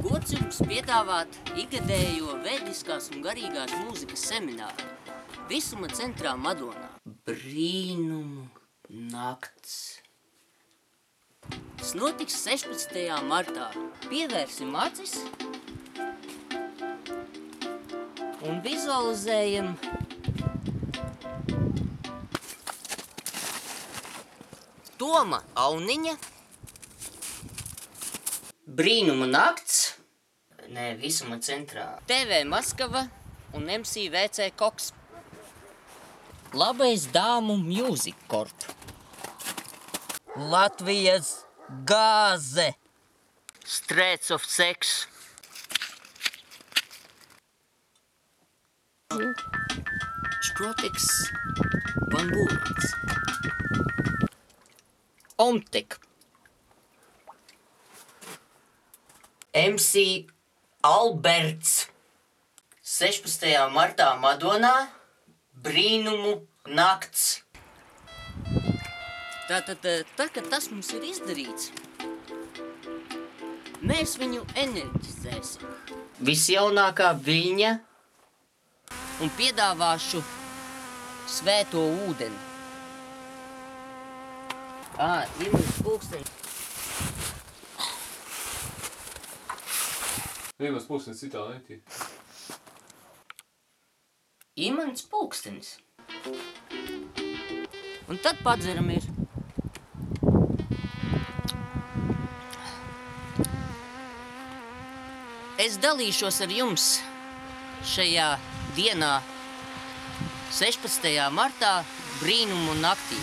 Gods jums piedāvāt ikgadējo vēdiskās un garīgās mūzikas semināru Visuma centrā Madonā. Brīnumu nakts. Tas notiks 16. martā. Pievērsim acis un vizualizējam Toma Auniņa, Brīnuma nakts, Visuma centrā, TV Maskava un MC VC Koks. Labais dāmu Music Corp. Latvijas gāze. Streets of Sex. Šprotiks Bambūrats. Omtek. MC Alberts. 16. martā Madonā, Brīnumu nakts. Tātad, kad tas mums ir izdarīts, mēs viņu enerģizēsim. Visjaunākā viļņa un piedāvāšu svēto ūdeni. Imants pulkstenis. Imants pulkstenis citā netī. Imants pulkstenis. Un tad padzeram ir. Es dalīšos ar jums šajā dienā, 16. martā, Brīnumu naktī.